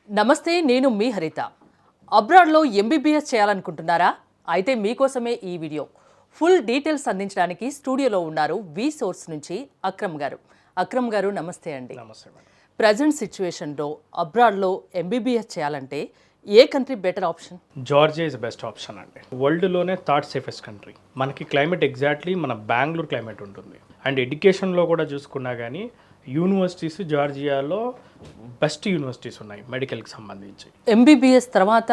నమస్తే, నేను మీ హరిత. అబ్రాడ్లో ఎంబీబీఎస్ చేయాలనుకుంటున్నారా? అయితే మీకోసమే ఈ వీడియో. ఫుల్ డీటెయిల్స్ అందించడానికి స్టూడియోలో ఉన్నారు వి సోర్స్ నుంచి అక్రమ్ గారు. అక్రమ్ గారు నమస్తే అండి. నమస్తే మేడం. ప్రజెంట్ సిచ్యువేషన్లో అబ్రాడ్లో ఎంబీబీఎస్ చేయాలంటే ఏ country better option? Georgia is best option అండి. వరల్డ్లోనే థర్డ్ సేఫెస్ట్ కంట్రీ. మనకి క్లైమేట్ ఎగ్జాక్ట్లీ మన బెంగళూరు క్లైమేట్ ఉంటుంది. అండ్ ఎడ్యుకేషన్లో కూడా చూసుకున్నా కానీ యూనివర్సిటీస్ జార్జియాలో బెస్ట్ యూనివర్సిటీస్ ఉన్నాయి మెడికల్కి సంబంధించి. ఎంబీబీఎస్ తర్వాత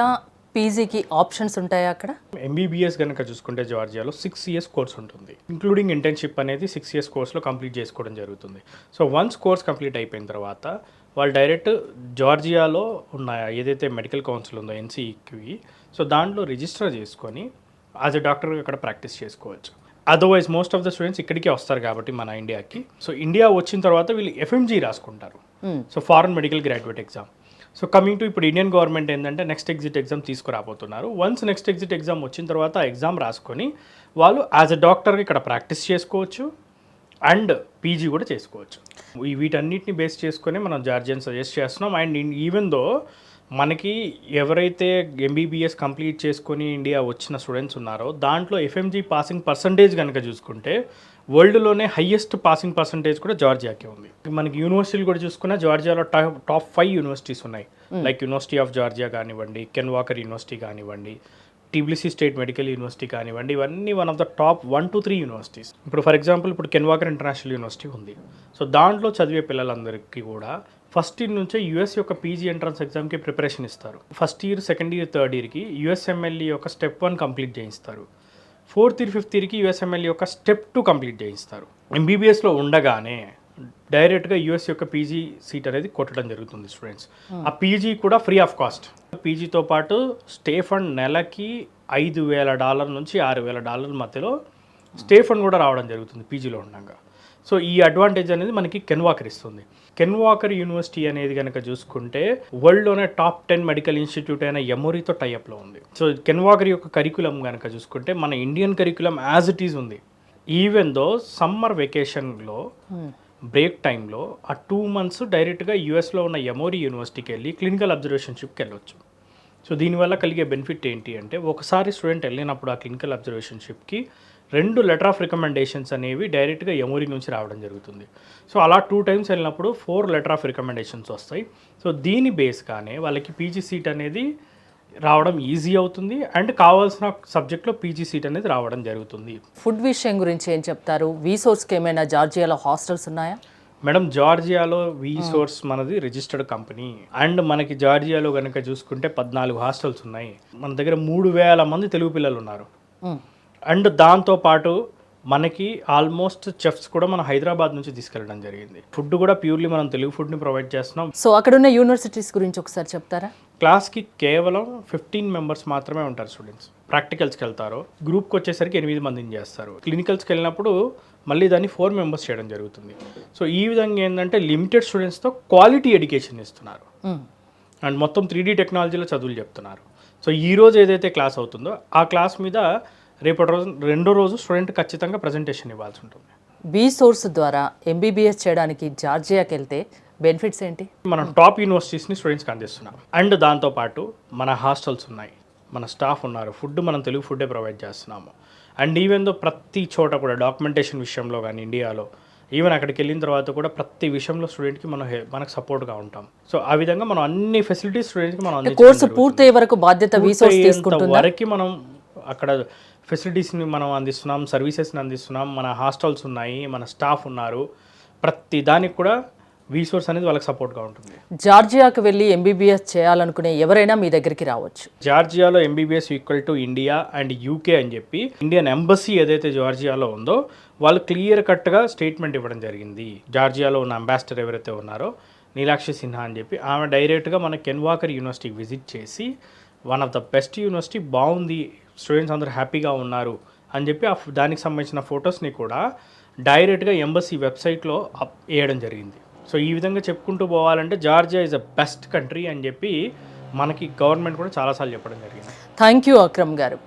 పీజీకి ఆప్షన్స్ ఉంటాయా అక్కడ? ఎంబీబీఎస్ కనుక చూసుకుంటే జార్జియాలో 6 years కోర్స్ ఉంటుంది, ఇంక్లూడింగ్ ఇంటర్న్షిప్ అనేది 6 years కోర్స్లో కంప్లీట్ చేసుకోవడం జరుగుతుంది. సో వన్స్ కోర్స్ కంప్లీట్ అయిపోయిన తర్వాత వాళ్ళు డైరెక్ట్ జార్జియాలో ఉన్న ఏదైతే మెడికల్ కౌన్సిల్ ఉందో ఎన్సీఈకి, సో దాంట్లో రిజిస్టర్ చేసుకొని యాజ్ ఎ డాక్టర్గా అక్కడ ప్రాక్టీస్ చేసుకోవచ్చు. Otherwise most of the students ఇక్కడికే వస్తారు కాబట్టి మన ఇండియాకి. సో ఇండియా వచ్చిన తర్వాత వీళ్ళు ఎఫ్ఎంజీ రాసుకుంటారు, so foreign medical graduate exam. So coming to ఇప్పుడు ఇండియన్ గవర్నమెంట్ ఏంటంటే నెక్స్ట్ ఎగ్జిట్ ఎగ్జామ్ తీసుకురాబోతున్నారు. వన్స్ నెక్స్ట్ ఎగ్జిట్ ఎగ్జామ్ వచ్చిన తర్వాత ఆ ఎగ్జామ్ రాసుకొని వాళ్ళు యాజ్ ఎ డాక్టర్గా ఇక్కడ ప్రాక్టీస్ చేసుకోవచ్చు అండ్ పీజీ కూడా చేసుకోవచ్చు. వీటన్నిటిని బేస్ చేసుకొని మనం జార్జియన్ సజెస్ట్ చేస్తున్నాం. అండ్ ఈవెన్ దో మనకి ఎవరైతే ఎంబీబీఎస్ కంప్లీట్ చేసుకొని ఇండియా వచ్చిన స్టూడెంట్స్ ఉన్నారో దాంట్లో ఎఫ్ఎంజీ పాసింగ్ పర్సంటేజ్ కనుక చూసుకుంటే వరల్డ్లోనే హైయెస్ట్ పాసింగ్ పర్సంటేజ్ కూడా జార్జియాకే ఉంది. మనకి యూనివర్సిటీలు కూడా చూసుకున్నా జార్జియాలో టాప్ 5 యూనివర్సిటీస్ ఉన్నాయి. లైక్ యూనివర్సిటీ ఆఫ్ జార్జియా కానివ్వండి, కెన్ వాకర్ యూనివర్సిటీ కానివ్వండి, టిబ్లిసీ స్టేట్ మెడికల్ యూనివర్సిటీ కానివ్వండి, ఇవన్నీ one of the top 1 to 3 universities. ఇప్పుడు ఫర్ ఎగ్జాంపుల్ ఇప్పుడు కెన్ వాకర్ ఇంటర్నేషనల్ యూనివర్సిటీ ఉంది. సో దాంట్లో చదివే పిల్లలందరికీ కూడా ఫస్ట్ ఇయర్ నుంచే యూఎస్ యొక్క పీజీ ఎంట్రన్స్ ఎగ్జామ్కి ప్రిపరేషన్ ఇస్తారు. First year, second year, third ఇయర్కి యూఎస్ఎంఎల్ఈ యొక్క స్టెప్ 1 కంప్లీట్ చేయిస్తారు. ఫోర్త్ ఇయర్, ఫిఫ్త్ ఇయర్కి యూఎస్ఎంఎల్ఈ యొక్క స్టెప్ 2 కంప్లీట్ చేయిస్తారు. ఎంబీబీఎస్లో ఉండగానే డైరెక్ట్గా యూఎస్ యొక్క పీజీ సీట్ అనేది కొట్టడం జరుగుతుంది స్టూడెంట్స్. ఆ పీజీ కూడా ఫ్రీ ఆఫ్ కాస్ట్. పీజీతో పాటు స్టే ఫండ్ నెలకి $5,000 నుంచి $6,000 మధ్యలో స్టే ఫండ్ కూడా రావడం జరుగుతుంది పీజీలో ఉండగా. సో ఈ అడ్వాంటేజ్ అనేది మనకి కెన్ వాకర్ ఇస్తుంది. కెన్ వాకర్ యూనివర్సిటీ అనేది కనుక చూసుకుంటే వరల్డ్లోనే టాప్ 10 మెడికల్ ఇన్స్టిట్యూట్ అయిన ఎమోరీతో టైఅప్లో ఉంది. సో కెన్ వాకర్ యొక్క కరికులం కనుక చూసుకుంటే మన Indian curriculum as it is ఉంది. ఈవెన్ దో సమ్మర్ వెకేషన్లో బ్రేక్ టైంలో ఆ 2 months డైరెక్ట్గా యూఎస్లో ఉన్న ఎమోరీ యూనివర్సిటీకి వెళ్ళి క్లినికల్ అబ్జర్వేషన్షిప్కి వెళ్ళొచ్చు. సో దీనివల్ల కలిగే బెనిఫిట్ ఏంటి అంటే ఒకసారి స్టూడెంట్ వెళ్ళినప్పుడు ఆ క్లినికల్ అబ్జర్వేషన్షిప్కి 2 లెటర్ ఆఫ్ రికమెండేషన్స్ అనేవి డైరెక్ట్గా ఎమోరీ నుంచి రావడం జరుగుతుంది. సో అలా 2 times వెళ్ళినప్పుడు 4 లెటర్ ఆఫ్ రికమెండేషన్స్ వస్తాయి. సో దీని బేస్గానే వాళ్ళకి పీజీ సీట్ అనేది రావడం ఈజీ అవుతుంది అండ్ కావాల్సిన సబ్జెక్ట్లో పీజీ సీట్ అనేది రావడం జరుగుతుంది. ఫుడ్ విషయం గురించి ఏం చెప్తారు? వి సోర్స్కి ఏమైనా జార్జియాలో హాస్టల్స్ ఉన్నాయా? మేడం, జార్జియాలో వి సోర్స్ మనది రిజిస్టర్డ్ కంపెనీ అండ్ మనకి జార్జియాలో కనుక చూసుకుంటే 14 హాస్టల్స్ ఉన్నాయి. మన దగ్గర 3,000 మంది తెలుగు పిల్లలు ఉన్నారు. అండ్ దాంతోపాటు మనకి ఆల్మోస్ట్ చెఫ్స్ కూడా మనం హైదరాబాద్ నుంచి తీసుకెళ్ళడం జరిగింది. ఫుడ్ కూడా ప్యూర్లీ మనం తెలుగు ఫుడ్ని ప్రొవైడ్ చేస్తున్నాం. సో అక్కడ ఉన్న యూనివర్సిటీస్ గురించి ఒకసారి చెప్తారా? క్లాస్కి కేవలం 15 members మాత్రమే ఉంటారు స్టూడెంట్స్. ప్రాక్టికల్స్కి వెళ్తారు, గ్రూప్కి వచ్చేసరికి 8 మందిని చేస్తారు. క్లినికల్స్కి వెళ్ళినప్పుడు మళ్ళీ దాన్ని 4 members చేయడం జరుగుతుంది. సో ఈ విధంగా ఏంటంటే లిమిటెడ్ స్టూడెంట్స్తో క్వాలిటీ ఎడ్యుకేషన్ ఇస్తున్నారు అండ్ మొత్తం 3D టెక్నాలజీలో చదువులు చెప్తున్నారు. సో ఈ రోజు ఏదైతే క్లాస్ అవుతుందో ఆ క్లాస్ మీద రేపటి రోజు రెండో రోజు స్టూడెంట్ ఖచ్చితంగా ప్రజెంటేషన్ ఇవ్వాల్సి ఉంటుంది. బి సోర్స్ ద్వారా ఎంబీబీఎస్ చేయడానికి జార్జియాకి వెళ్తే బెనిఫిట్స్ ఏంటి? మనం టాప్ యూనివర్సిటీస్ని స్టూడెంట్స్కి అందిస్తున్నాం అండ్ దాంతోపాటు మన హాస్టల్స్ ఉన్నాయి, మన స్టాఫ్ ఉన్నారు, ఫుడ్ మనం తెలుగు ఫుడ్డే ప్రొవైడ్ చేస్తున్నాము. అండ్ ఈవెన్ దో ప్రతి చోట కూడా డాక్యుమెంటేషన్ విషయంలో కానీ ఇండియాలో ఈవెన్ అక్కడికి వెళ్ళిన తర్వాత కూడా ప్రతి విషయంలో స్టూడెంట్కి మనకు సపోర్ట్గా ఉంటాం. సో ఆ విధంగా మనం అన్ని ఫెసిలిటీస్ స్టూడెంట్కి మనం కోర్సు పూర్తయ్యే వరకు బాధ్యత వి సోర్స్ తీసుకుంటుంది. వరకు మనం అక్కడ ఫెసిలిటీస్ని మనం అందిస్తున్నాం, సర్వీసెస్ని అందిస్తున్నాం, మన హాస్టల్స్ ఉన్నాయి, మన స్టాఫ్ ఉన్నారు, ప్రతి దానికి కూడా వి సోర్స్ అనేది వాళ్ళకి సపోర్ట్గా ఉంటుంది. జార్జియాకి వెళ్ళి ఎంబీబీఎస్ చేయాలనుకునే ఎవరైనా మీ దగ్గరికి రావచ్చు. జార్జియాలో MBBS equal to India and UK అని చెప్పి ఇండియన్ ఎంబసీ ఏదైతే జార్జియాలో ఉందో వాళ్ళు క్లియర్ కట్గా స్టేట్మెంట్ ఇవ్వడం జరిగింది. జార్జియాలో ఉన్న అంబాసిడర్ ఎవరైతే ఉన్నారో నీలాక్షి సిన్హా అని చెప్పి ఆమె డైరెక్ట్గా మన కెన్ వాకర్ యూనివర్సిటీకి విజిట్ చేసి one of the best university, బాగుంది, స్టూడెంట్స్ అందరూ హ్యాపీగా ఉన్నారు అని చెప్పి దానికి సంబంధించిన ఫొటోస్ని కూడా డైరెక్ట్గా ఎంబసీ వెబ్సైట్లో వేయడం జరిగింది. సో ఈ విధంగా చెప్పుకుంటూ పోవాలంటే Georgia is a best country అని చెప్పి మనకి గవర్నమెంట్ కూడా చాలాసార్లు చెప్పడం జరిగింది. థ్యాంక్ యూ అక్రమ్ గారు.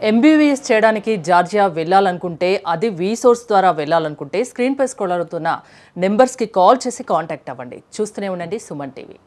ఎంబీబీఎస్ చేయడానికి జార్జియా వెళ్ళాలనుకుంటే, అది వి సోర్స్ ద్వారా వెళ్ళాలనుకుంటే స్క్రీన్ పై స్క్రోల్ అవుతున్న నెంబర్స్కి కాల్ చేసి కాంటాక్ట్ అవ్వండి. చూస్తూనే ఉండండి సుమన్ టీవీ.